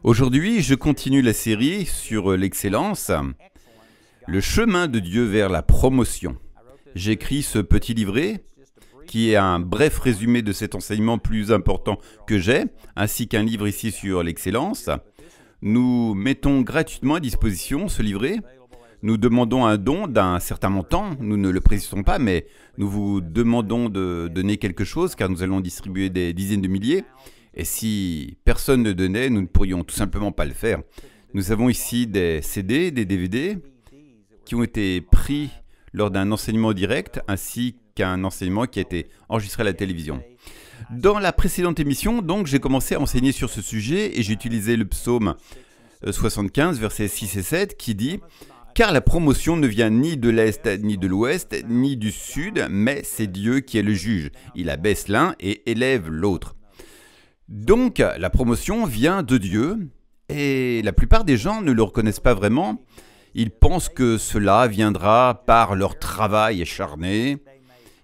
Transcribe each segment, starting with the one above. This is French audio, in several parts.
Aujourd'hui, je continue la série sur l'excellence, le chemin de Dieu vers la promotion. J'écris ce petit livret qui est un bref résumé de cet enseignement plus important que j'ai, ainsi qu'un livre ici sur l'excellence. Nous mettons gratuitement à disposition ce livret. Nous demandons un don d'un certain montant, nous ne le précisons pas, mais nous vous demandons de donner quelque chose car nous allons distribuer des dizaines de milliers. Et si personne ne donnait, nous ne pourrions tout simplement pas le faire. Nous avons ici des CD, des DVD qui ont été pris lors d'un enseignement direct ainsi qu'un enseignement qui a été enregistré à la télévision. Dans la précédente émission, donc, j'ai commencé à enseigner sur ce sujet et j'ai utilisé le psaume 75, versets 6 et 7 qui dit « Car la promotion ne vient ni de l'Est, ni de l'Ouest, ni du Sud, mais c'est Dieu qui est le juge. Il abaisse l'un et élève l'autre. » Donc, la promotion vient de Dieu, et la plupart des gens ne le reconnaissent pas vraiment. Ils pensent que cela viendra par leur travail acharné.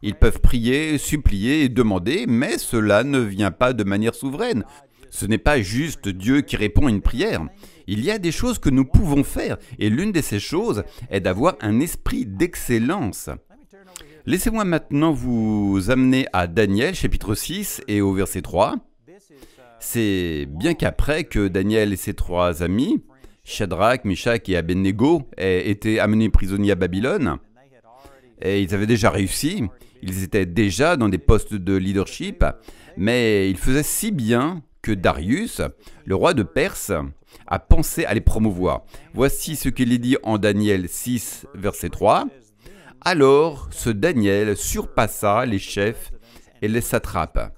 Ils peuvent prier, supplier et demander, mais cela ne vient pas de manière souveraine. Ce n'est pas juste Dieu qui répond à une prière. Il y a des choses que nous pouvons faire, et l'une de ces choses est d'avoir un esprit d'excellence. Laissez-moi maintenant vous amener à Daniel, chapitre 6, et au verset 3. C'est bien qu'après que Daniel et ses trois amis, Shadrach, Meshach et Abednego, aient été amenés prisonniers à Babylone, et ils avaient déjà réussi, ils étaient déjà dans des postes de leadership, mais ils faisaient si bien que Darius, le roi de Perse, a pensé à les promouvoir. Voici ce qu'il est dit en Daniel 6, verset 3. « Alors ce Daniel surpassa les chefs et les satrapes,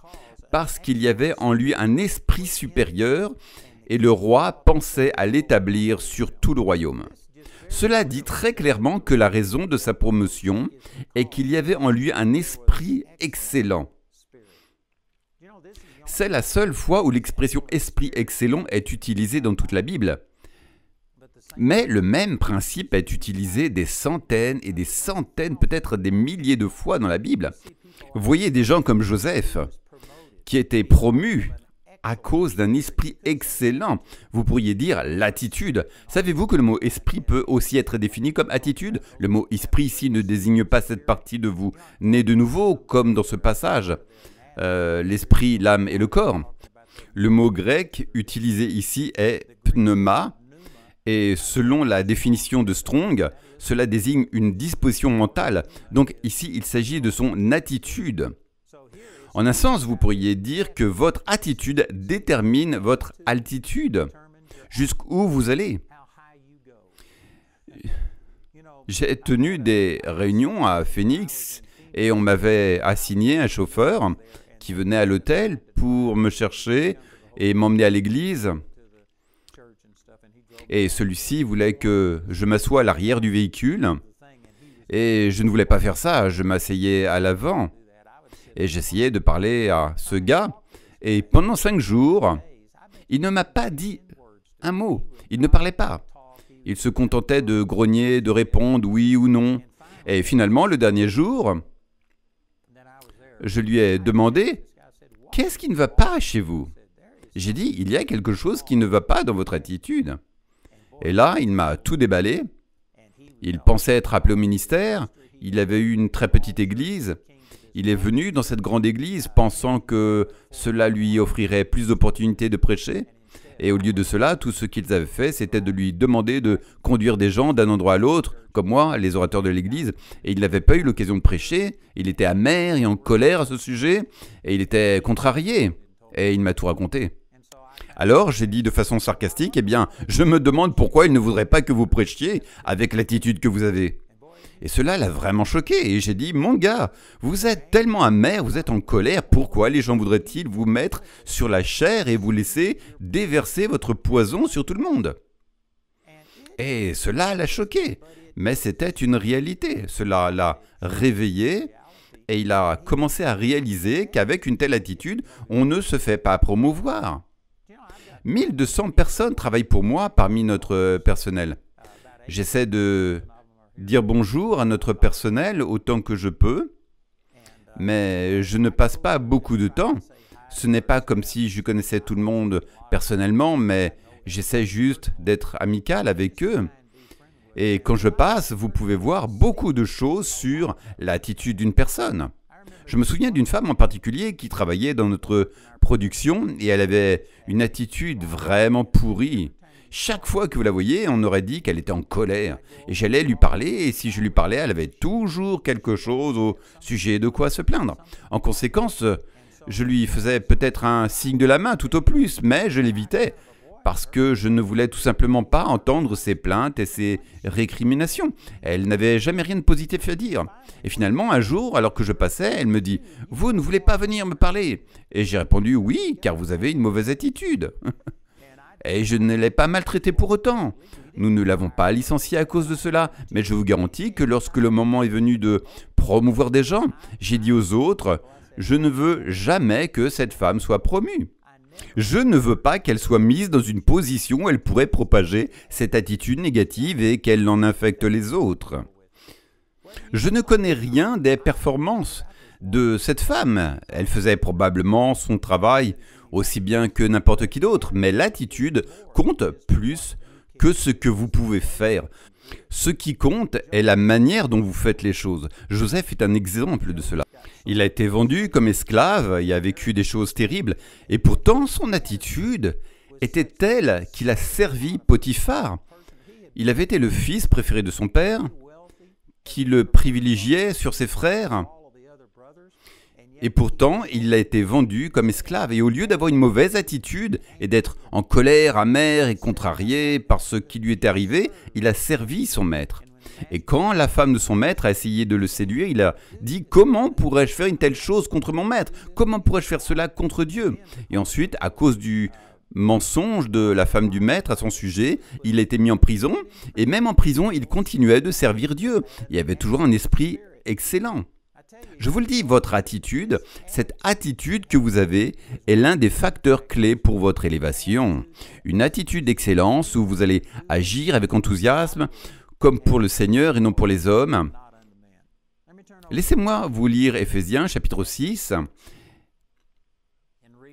parce qu'il y avait en lui un esprit supérieur, et le roi pensait à l'établir sur tout le royaume. » Cela dit très clairement que la raison de sa promotion est qu'il y avait en lui un esprit excellent. C'est la seule fois où l'expression « esprit excellent » est utilisée dans toute la Bible. Mais le même principe est utilisé des centaines et des centaines, peut-être des milliers de fois dans la Bible. Vous voyez des gens comme Joseph, qui était promu à cause d'un esprit excellent. Vous pourriez dire l'attitude. Savez-vous que le mot esprit peut aussi être défini comme attitude? Le mot esprit ici ne désigne pas cette partie de vous née de nouveau, comme dans ce passage, l'esprit, l'âme et le corps. Le mot grec utilisé ici est pneuma, et selon la définition de Strong, cela désigne une disposition mentale. Donc ici, il s'agit de son attitude. En un sens, vous pourriez dire que votre attitude détermine votre altitude, jusqu'où vous allez. J'ai tenu des réunions à Phoenix et on m'avait assigné un chauffeur qui venait à l'hôtel pour me chercher et m'emmener à l'église. Et celui-ci voulait que je m'assoie à l'arrière du véhicule. Et je ne voulais pas faire ça, je m'asseyais à l'avant. Et j'essayais de parler à ce gars, et pendant 5 jours, il ne m'a pas dit un mot, il ne parlait pas. Il se contentait de grogner, de répondre oui ou non. Et finalement, le dernier jour, je lui ai demandé « Qu'est-ce qui ne va pas chez vous ?» J'ai dit « Il y a quelque chose qui ne va pas dans votre attitude. » Et là, il m'a tout déballé. Il pensait être appelé au ministère, il avait eu une très petite église. Il est venu dans cette grande église pensant que cela lui offrirait plus d'opportunités de prêcher. Et au lieu de cela, tout ce qu'ils avaient fait, c'était de lui demander de conduire des gens d'un endroit à l'autre, comme moi, les orateurs de l'église. Et il n'avait pas eu l'occasion de prêcher. Il était amer et en colère à ce sujet. Et il était contrarié. Et il m'a tout raconté. Alors, j'ai dit de façon sarcastique, eh bien, je me demande pourquoi il ne voudrait pas que vous prêchiez avec l'attitude que vous avez. Et cela l'a vraiment choqué, et j'ai dit, mon gars, vous êtes tellement amer, vous êtes en colère, pourquoi les gens voudraient-ils vous mettre sur la chair et vous laisser déverser votre poison sur tout le monde? Et cela l'a choqué, mais c'était une réalité, cela l'a réveillé, et il a commencé à réaliser qu'avec une telle attitude, on ne se fait pas promouvoir. 1200 personnes travaillent pour moi parmi notre personnel. J'essaie de dire bonjour à notre personnel autant que je peux, mais je ne passe pas beaucoup de temps. Ce n'est pas comme si je connaissais tout le monde personnellement, mais J'essaie juste d'être amical avec eux. Et quand je passe, vous pouvez voir beaucoup de choses sur l'attitude d'une personne. Je me souviens d'une femme en particulier qui travaillait dans notre production et elle avait une attitude vraiment pourrie. Chaque fois que vous la voyiez, on aurait dit qu'elle était en colère. Et j'allais lui parler, et si je lui parlais, elle avait toujours quelque chose au sujet de quoi se plaindre. En conséquence, je lui faisais peut-être un signe de la main tout au plus, mais je l'évitais, parce que je ne voulais tout simplement pas entendre ses plaintes et ses récriminations. Elle n'avait jamais rien de positif à dire. Et finalement, un jour, alors que je passais, elle me dit « Vous ne voulez pas venir me parler ?» Et j'ai répondu « Oui, car vous avez une mauvaise attitude. » Et je ne l'ai pas maltraité pour autant. Nous ne l'avons pas licencié à cause de cela, mais je vous garantis que lorsque le moment est venu de promouvoir des gens, j'ai dit aux autres « Je ne veux jamais que cette femme soit promue. Je ne veux pas qu'elle soit mise dans une position où elle pourrait propager cette attitude négative et qu'elle en infecte les autres. » Je ne connais rien des performances de cette femme. Elle faisait probablement son travail aussi bien que n'importe qui d'autre, mais l'attitude compte plus que ce que vous pouvez faire. Ce qui compte est la manière dont vous faites les choses. Joseph est un exemple de cela. Il a été vendu comme esclave, il a vécu des choses terribles, et pourtant son attitude était telle qu'il a servi Potiphar. Il avait été le fils préféré de son père, qui le privilégiait sur ses frères. Et pourtant, il a été vendu comme esclave. Et au lieu d'avoir une mauvaise attitude et d'être en colère, amer et contrarié par ce qui lui était arrivé, il a servi son maître. Et quand la femme de son maître a essayé de le séduire, il a dit « Comment pourrais-je faire une telle chose contre mon maître? Comment pourrais-je faire cela contre Dieu ?» Et ensuite, à cause du mensonge de la femme du maître à son sujet, il a été mis en prison. Et même en prison, il continuait de servir Dieu. Il y avait toujours un esprit excellent. Je vous le dis, votre attitude, cette attitude que vous avez est l'un des facteurs clés pour votre élévation. Une attitude d'excellence où vous allez agir avec enthousiasme, comme pour le Seigneur et non pour les hommes. Laissez-moi vous lire Éphésiens chapitre 6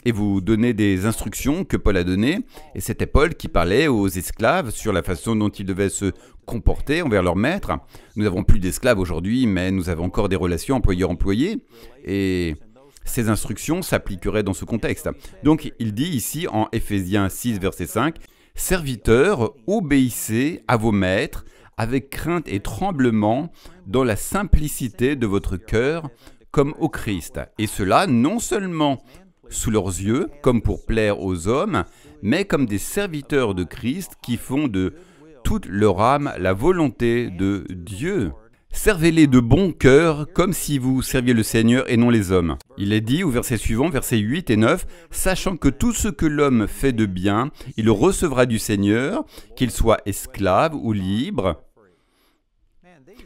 et vous donner des instructions que Paul a données. Et c'était Paul qui parlait aux esclaves sur la façon dont ils devaient se comporter envers leur maître. Nous n'avons plus d'esclaves aujourd'hui, mais nous avons encore des relations employeur-employé. Et ces instructions s'appliqueraient dans ce contexte. Donc il dit ici en Éphésiens 6, verset 5, « Serviteurs, obéissez à vos maîtres avec crainte et tremblement dans la simplicité de votre cœur, comme au Christ. Et cela non seulement sous leurs yeux, comme pour plaire aux hommes, mais comme des serviteurs de Christ qui font de toute leur âme la volonté de Dieu. Servez-les de bon cœur, comme si vous serviez le Seigneur et non les hommes. » Il est dit au verset suivant, versets 8 et 9, « Sachant que tout ce que l'homme fait de bien, il le recevra du Seigneur, qu'il soit esclave ou libre. »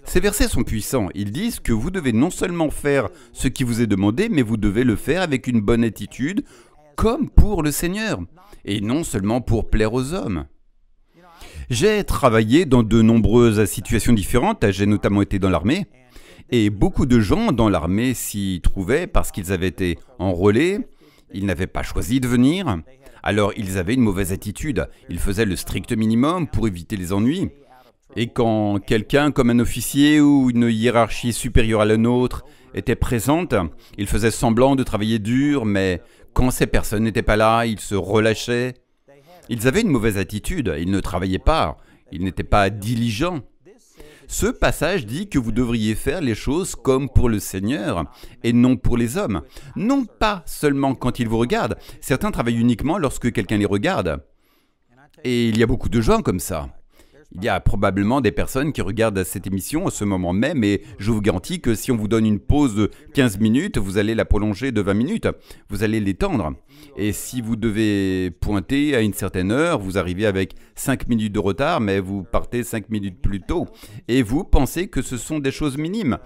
Ces versets sont puissants. Ils disent que vous devez non seulement faire ce qui vous est demandé, mais vous devez le faire avec une bonne attitude, comme pour le Seigneur, et non seulement pour plaire aux hommes. J'ai travaillé dans de nombreuses situations différentes, j'ai notamment été dans l'armée, et beaucoup de gens dans l'armée s'y trouvaient parce qu'ils avaient été enrôlés, ils n'avaient pas choisi de venir, alors ils avaient une mauvaise attitude, ils faisaient le strict minimum pour éviter les ennuis. Et quand quelqu'un comme un officier ou une hiérarchie supérieure à la nôtre était présente, ils faisaient semblant de travailler dur, mais quand ces personnes n'étaient pas là, ils se relâchaient. Ils avaient une mauvaise attitude, ils ne travaillaient pas, ils n'étaient pas diligents. Ce passage dit que vous devriez faire les choses comme pour le Seigneur et non pour les hommes. Non pas seulement quand ils vous regardent, certains travaillent uniquement lorsque quelqu'un les regarde. Et il y a beaucoup de gens comme ça. Il y a probablement des personnes qui regardent cette émission à ce moment même et je vous garantis que si on vous donne une pause de 15 minutes, vous allez la prolonger de 20 minutes. Vous allez l'étendre. Et si vous devez pointer à une certaine heure, vous arrivez avec 5 minutes de retard, mais vous partez 5 minutes plus tôt. Et vous pensez que ce sont des choses minimes.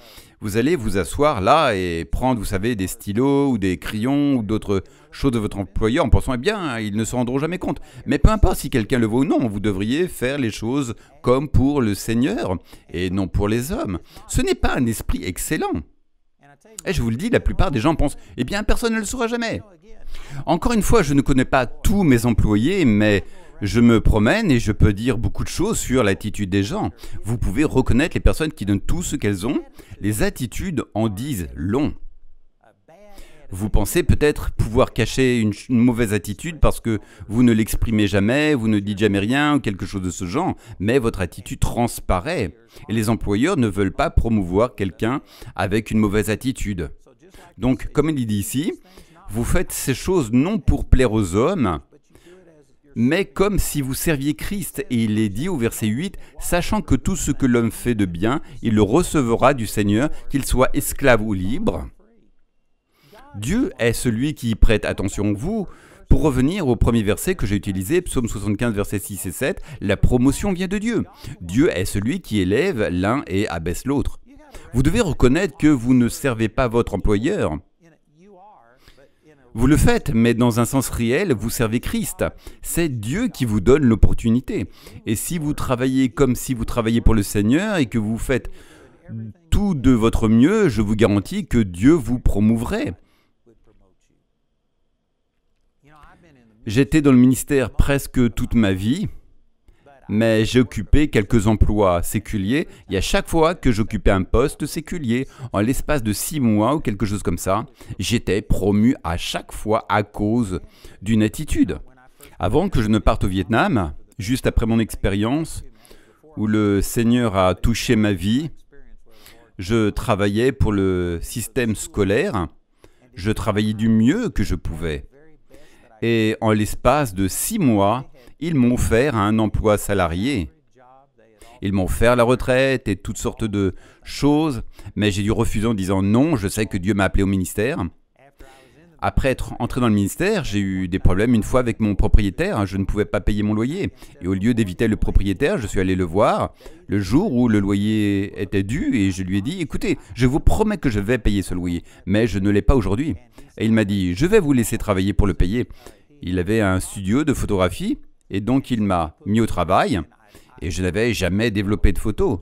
Vous allez vous asseoir là et prendre, vous savez, des stylos ou des crayons ou d'autres choses de votre employeur en pensant, eh bien, ils ne se rendront jamais compte. Mais peu importe si quelqu'un le voit ou non, vous devriez faire les choses comme pour le Seigneur et non pour les hommes. Ce n'est pas un esprit excellent. Et je vous le dis, la plupart des gens pensent, eh bien, personne ne le saura jamais. Encore une fois, je ne connais pas tous mes employés, mais Je me promène et je peux dire beaucoup de choses sur l'attitude des gens. Vous pouvez reconnaître les personnes qui donnent tout ce qu'elles ont. Les attitudes en disent long. Vous pensez peut-être pouvoir cacher une mauvaise attitude parce que vous ne l'exprimez jamais, vous ne dites jamais rien ou quelque chose de ce genre, mais votre attitude transparaît. Et les employeurs ne veulent pas promouvoir quelqu'un avec une mauvaise attitude. Donc, comme il dit ici, vous faites ces choses non pour plaire aux hommes, mais comme si vous serviez Christ. Et il est dit au verset 8, « Sachant que tout ce que l'homme fait de bien, il le recevra du Seigneur, qu'il soit esclave ou libre. » Dieu est celui qui prête attention à vous. Pour revenir au premier verset que j'ai utilisé, Psaume 75, versets 6 et 7, la promotion vient de Dieu. Dieu est celui qui élève l'un et abaisse l'autre. Vous devez reconnaître que vous ne servez pas votre employeur. Vous le faites, mais dans un sens réel, vous servez Christ. C'est Dieu qui vous donne l'opportunité. Et si vous travaillez comme si vous travailliez pour le Seigneur et que vous faites tout de votre mieux, je vous garantis que Dieu vous promouvrait. J'étais dans le ministère presque toute ma vie, mais j'ai occupé quelques emplois séculiers et à chaque fois que j'occupais un poste séculier, en l'espace de 6 mois ou quelque chose comme ça, j'étais promu à chaque fois à cause d'une attitude. Avant que je ne parte au Vietnam, juste après mon expérience, où le Seigneur a touché ma vie, je travaillais pour le système scolaire, je travaillais du mieux que je pouvais. Et en l'espace de 6 mois, ils m'ont offert un emploi salarié. Ils m'ont offert la retraite et toutes sortes de choses, mais j'ai dû refuser en disant non, je sais que Dieu m'a appelé au ministère. Après être entré dans le ministère, j'ai eu des problèmes une fois avec mon propriétaire, je ne pouvais pas payer mon loyer. Et au lieu d'éviter le propriétaire, je suis allé le voir le jour où le loyer était dû et je lui ai dit « Écoutez, je vous promets que je vais payer ce loyer, mais je ne l'ai pas aujourd'hui. » Et il m'a dit « Je vais vous laisser travailler pour le payer. » Il avait un studio de photographie et donc il m'a mis au travail et je n'avais jamais développé de photos.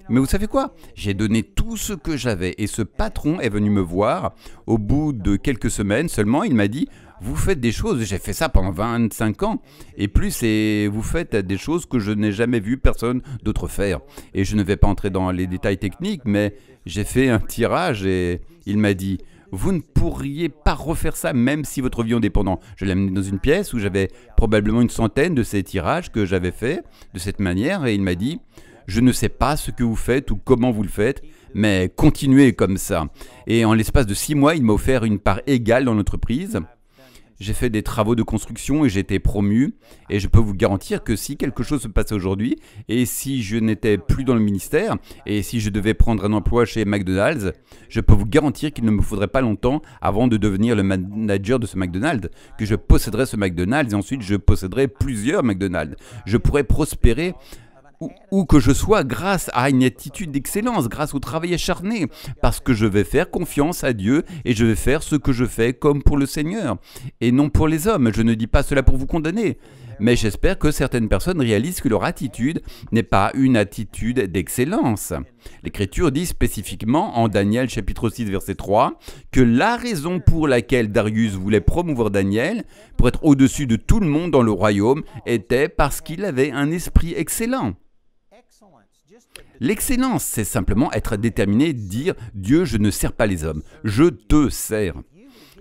Mais vous savez quoi? J'ai donné tout ce que j'avais et ce patron est venu me voir au bout de quelques semaines seulement. Il m'a dit « Vous faites des choses, j'ai fait ça pendant 25 ans et plus et vous faites des choses que je n'ai jamais vu personne d'autre faire. » Et je ne vais pas entrer dans les détails techniques, mais j'ai fait un tirage et il m'a dit « Vous ne pourriez pas refaire ça même si votre vie en dépendant. » Je l'ai amené dans une pièce où j'avais probablement une centaine de ces tirages que j'avais fait de cette manière et il m'a dit « Je ne sais pas ce que vous faites ou comment vous le faites, mais continuez comme ça. » Et en l'espace de 6 mois, il m'a offert une part égale dans l'entreprise. J'ai fait des travaux de construction et j'ai été promu. Et je peux vous garantir que si quelque chose se passait aujourd'hui, et si je n'étais plus dans le ministère, et si je devais prendre un emploi chez McDonald's, je peux vous garantir qu'il ne me faudrait pas longtemps avant de devenir le manager de ce McDonald's, que je posséderais ce McDonald's et ensuite je posséderais plusieurs McDonald's. Je pourrais prospérer où que je sois grâce à une attitude d'excellence, grâce au travail acharné, parce que je vais faire confiance à Dieu et je vais faire ce que je fais comme pour le Seigneur et non pour les hommes. Je ne dis pas cela pour vous condamner, mais j'espère que certaines personnes réalisent que leur attitude n'est pas une attitude d'excellence. L'Écriture dit spécifiquement en Daniel chapitre 6 verset 3 que la raison pour laquelle Darius voulait promouvoir Daniel pour être au-dessus de tout le monde dans le royaume était parce qu'il avait un esprit excellent. L'excellence, c'est simplement être déterminé, dire « Dieu, je ne sers pas les hommes, je te sers ».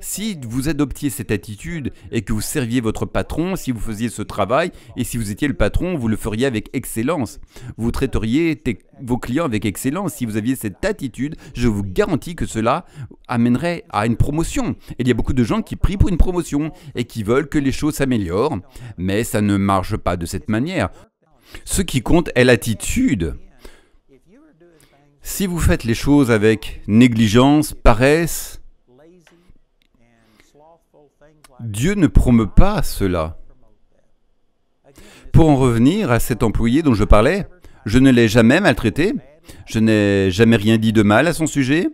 Si vous adoptiez cette attitude et que vous serviez votre patron, si vous faisiez ce travail et si vous étiez le patron, vous le feriez avec excellence. Vous traiteriez vos clients avec excellence. Si vous aviez cette attitude, je vous garantis que cela amènerait à une promotion. Et il y a beaucoup de gens qui prient pour une promotion et qui veulent que les choses s'améliorent, mais ça ne marche pas de cette manière. Ce qui compte est l'attitude. Si vous faites les choses avec négligence, paresse, Dieu ne promeut pas cela. Pour en revenir à cet employé dont je parlais, je ne l'ai jamais maltraité, je n'ai jamais rien dit de mal à son sujet,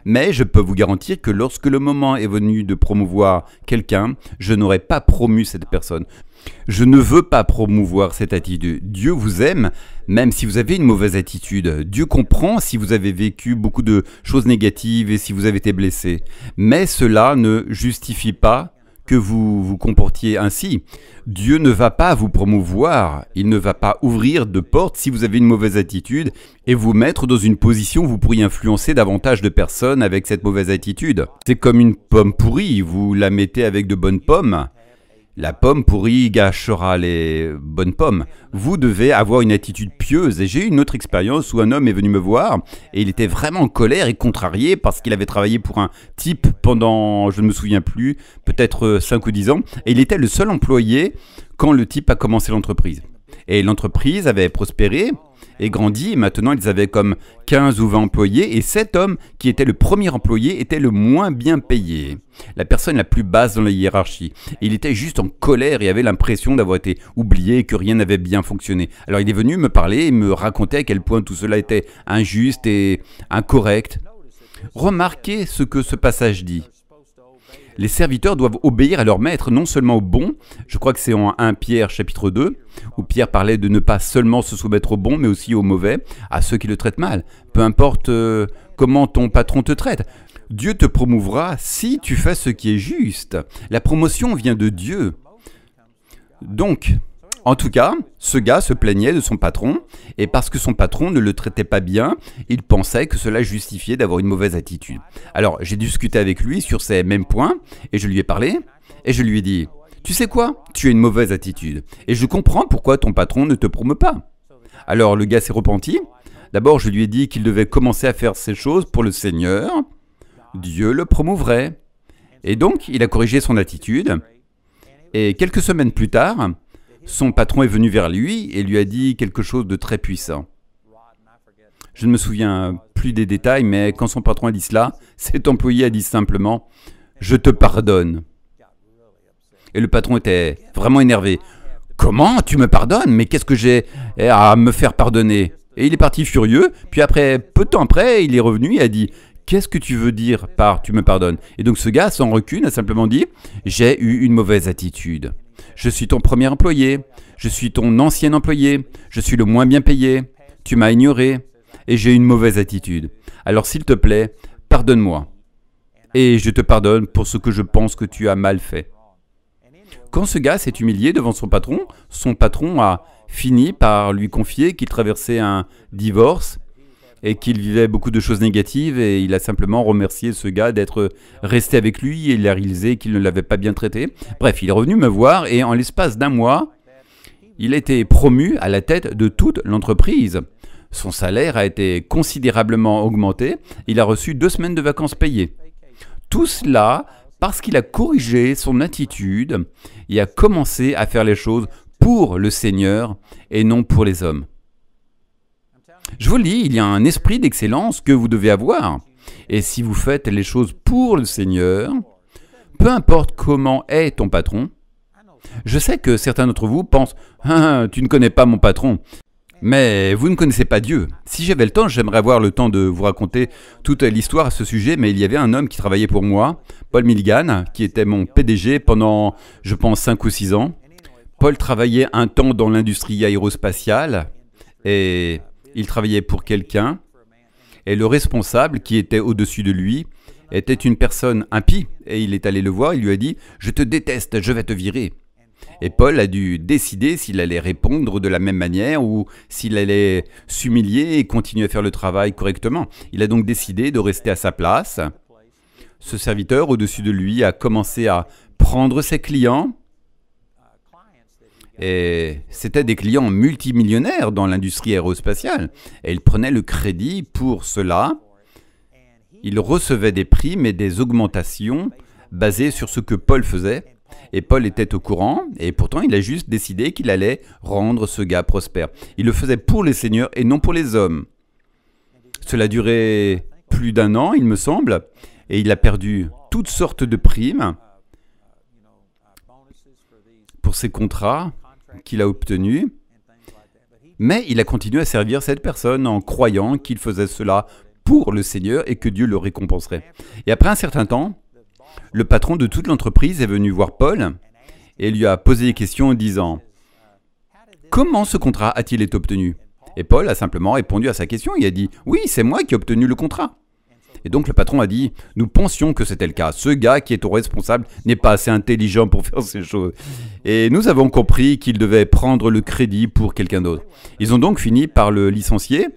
mais je peux vous garantir que lorsque le moment est venu de promouvoir quelqu'un, je n'aurai pas promu cette personne. Je ne veux pas promouvoir cette attitude. Dieu vous aime, même si vous avez une mauvaise attitude. Dieu comprend si vous avez vécu beaucoup de choses négatives et si vous avez été blessé. Mais cela ne justifie pas que vous vous comportiez ainsi. Dieu ne va pas vous promouvoir, il ne va pas ouvrir de porte si vous avez une mauvaise attitude et vous mettre dans une position où vous pourriez influencer davantage de personnes avec cette mauvaise attitude. C'est comme une pomme pourrie, vous la mettez avec de bonnes pommes. La pomme pourrie gâchera les bonnes pommes. Vous devez avoir une attitude pieuse. Et j'ai eu une autre expérience où un homme est venu me voir et il était vraiment en colère et contrarié parce qu'il avait travaillé pour un type pendant, je ne me souviens plus, peut-être 5 ou 10 ans. Et il était le seul employé quand le type a commencé l'entreprise. Et l'entreprise avait prospéré et grandi. Et maintenant, ils avaient comme 15 ou 20 employés. Et cet homme, qui était le premier employé, était le moins bien payé. La personne la plus basse dans la hiérarchie. Il était juste en colère et avait l'impression d'avoir été oublié et que rien n'avait bien fonctionné. Alors il est venu me parler et me raconter à quel point tout cela était injuste et incorrect. Remarquez ce que ce passage dit. Les serviteurs doivent obéir à leur maître, non seulement au bon, je crois que c'est en 1 Pierre chapitre 2, où Pierre parlait de ne pas seulement se soumettre au bon, mais aussi au mauvais, à ceux qui le traitent mal. Peu importe comment ton patron te traite. Dieu te promouvra si tu fais ce qui est juste. La promotion vient de Dieu. Donc, en tout cas, ce gars se plaignait de son patron, et parce que son patron ne le traitait pas bien, il pensait que cela justifiait d'avoir une mauvaise attitude. Alors, j'ai discuté avec lui sur ces mêmes points, et je lui ai parlé, et je lui ai dit, « Tu sais quoi? Tu as une mauvaise attitude, et je comprends pourquoi ton patron ne te promeut pas. » Alors, le gars s'est repenti. D'abord, je lui ai dit qu'il devait commencer à faire ces choses pour le Seigneur. Dieu le promouvrait. Et donc, il a corrigé son attitude, et quelques semaines plus tard, son patron est venu vers lui et lui a dit quelque chose de très puissant. Je ne me souviens plus des détails, mais quand son patron a dit cela, cet employé a dit simplement « Je te pardonne ». Et le patron était vraiment énervé. « Comment tu me pardonnes? Mais qu'est-ce que j'ai à me faire pardonner ?» Et il est parti furieux, puis après, peu de temps après, il est revenu et a dit « Qu'est-ce que tu veux dire par « tu me pardonnes » ?» Et donc ce gars, sans recul, a simplement dit « J'ai eu une mauvaise attitude. Je suis ton premier employé, je suis ton ancien employé, je suis le moins bien payé, tu m'as ignoré et j'ai une mauvaise attitude. Alors s'il te plaît, pardonne-moi. Et je te pardonne pour ce que je pense que tu as mal fait. » Quand ce gars s'est humilié devant son patron a fini par lui confier qu'il traversait un divorce et qu'il vivait beaucoup de choses négatives et il a simplement remercié ce gars d'être resté avec lui et il a réalisé qu'il ne l'avait pas bien traité. Bref, il est revenu me voir et en l'espace d'un mois, il a été promu à la tête de toute l'entreprise. Son salaire a été considérablement augmenté, il a reçu 2 semaines de vacances payées. Tout cela parce qu'il a corrigé son attitude et a commencé à faire les choses pour le Seigneur et non pour les hommes. Je vous le dis, il y a un esprit d'excellence que vous devez avoir. Et si vous faites les choses pour le Seigneur, peu importe comment est ton patron, je sais que certains d'entre vous pensent « Ah, tu ne connais pas mon patron ». Mais vous ne connaissez pas Dieu. Si j'avais le temps, j'aimerais avoir le temps de vous raconter toute l'histoire à ce sujet, mais il y avait un homme qui travaillait pour moi, Paul Milligan, qui était mon PDG pendant, je pense, 5 ou 6 ans. Paul travaillait un temps dans l'industrie aérospatiale et il travaillait pour quelqu'un. Et le responsable, qui était au-dessus de lui, était une personne impie. Et il est allé le voir, il lui a dit « Je te déteste, je vais te virer ». Et Paul a dû décider s'il allait répondre de la même manière ou s'il allait s'humilier et continuer à faire le travail correctement. Il a donc décidé de rester à sa place. Ce serviteur au-dessus de lui a commencé à prendre ses clients. Et c'était des clients multimillionnaires dans l'industrie aérospatiale. Et il prenait le crédit pour cela. Il recevait des primes et des augmentations basées sur ce que Paul faisait. Et Paul était au courant, et pourtant il a juste décidé qu'il allait rendre ce gars prospère. Il le faisait pour les seigneurs et non pour les hommes. Cela durait plus d'1 an, il me semble, et il a perdu toutes sortes de primes pour ses contrats qu'il a obtenus. Mais il a continué à servir cette personne en croyant qu'il faisait cela pour le Seigneur et que Dieu le récompenserait. Et après un certain temps, le patron de toute l'entreprise est venu voir Paul et lui a posé des questions en disant « Comment ce contrat a-t-il été obtenu ?» Et Paul a simplement répondu à sa question. Il a dit « Oui, c'est moi qui ai obtenu le contrat. » Et donc le patron a dit, nous pensions que c'était le cas. Ce gars qui est au responsable n'est pas assez intelligent pour faire ces choses. Et nous avons compris qu'il devait prendre le crédit pour quelqu'un d'autre. Ils ont donc fini par le licencier.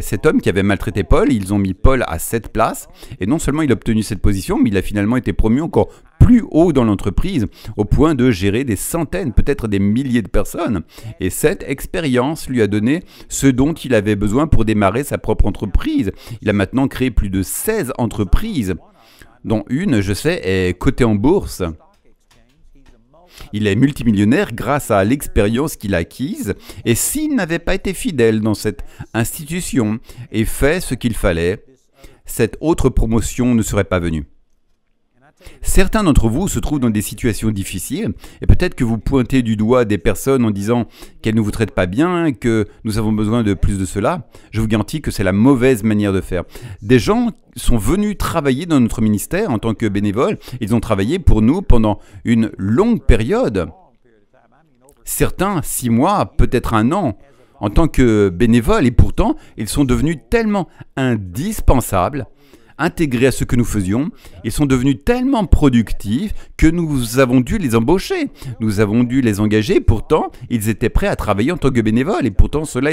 Cet homme qui avait maltraité Paul, ils ont mis Paul à cette place, et non seulement il a obtenu cette position, mais il a finalement été promu encore plus haut dans l'entreprise, au point de gérer des centaines, peut-être des milliers de personnes. Et cette expérience lui a donné ce dont il avait besoin pour démarrer sa propre entreprise. Il a maintenant créé plus de 16 entreprises, dont une, je sais, est cotée en bourse. Il est multimillionnaire grâce à l'expérience qu'il a acquise, et s'il n'avait pas été fidèle dans cette institution et fait ce qu'il fallait, cette autre promotion ne serait pas venue. Certains d'entre vous se trouvent dans des situations difficiles, et peut-être que vous pointez du doigt des personnes en disant qu'elles ne vous traitent pas bien, que nous avons besoin de plus de cela. Je vous garantis que c'est la mauvaise manière de faire. Des gens sont venus travailler dans notre ministère en tant que bénévoles. Ils ont travaillé pour nous pendant une longue période. Certains, 6 mois, peut-être 1 an, en tant que bénévoles, et pourtant, ils sont devenus tellement indispensables, intégrés à ce que nous faisions, ils sont devenus tellement productifs que nous avons dû les embaucher. Nous avons dû les engager, pourtant, ils étaient prêts à travailler en tant que bénévoles, et pourtant, cela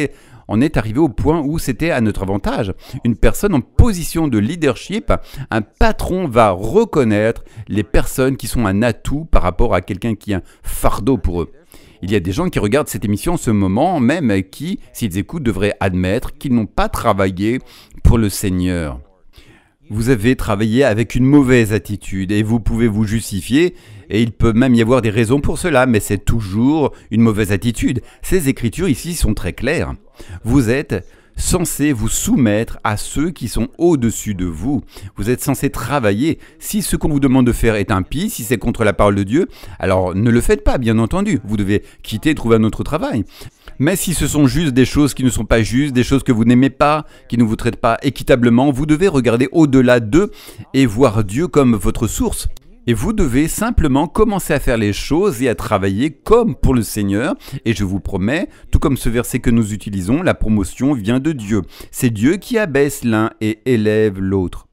en est arrivé au point où c'était à notre avantage. Une personne en position de leadership, un patron va reconnaître les personnes qui sont un atout par rapport à quelqu'un qui est un fardeau pour eux. Il y a des gens qui regardent cette émission en ce moment, même qui, s'ils écoutent, devraient admettre qu'ils n'ont pas travaillé pour le Seigneur. Vous avez travaillé avec une mauvaise attitude et vous pouvez vous justifier, et il peut même y avoir des raisons pour cela, mais c'est toujours une mauvaise attitude. Ces écritures ici sont très claires. Vous êtes censé vous soumettre à ceux qui sont au-dessus de vous. Vous êtes censé travailler. Si ce qu'on vous demande de faire est impie, si c'est contre la parole de Dieu, alors ne le faites pas, bien entendu. Vous devez quitter et trouver un autre travail. Mais si ce sont juste des choses qui ne sont pas justes, des choses que vous n'aimez pas, qui ne vous traitent pas équitablement, vous devez regarder au-delà d'eux et voir Dieu comme votre source. Et vous devez simplement commencer à faire les choses et à travailler comme pour le Seigneur. Et je vous promets, tout comme ce verset que nous utilisons, la promotion vient de Dieu. C'est Dieu qui abaisse l'un et élève l'autre.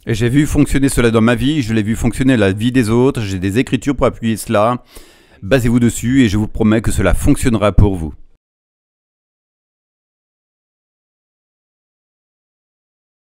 Et j'ai vu fonctionner cela dans ma vie, je l'ai vu fonctionner dans la vie des autres, j'ai des écritures pour appuyer cela. Basez-vous dessus et je vous promets que cela fonctionnera pour vous.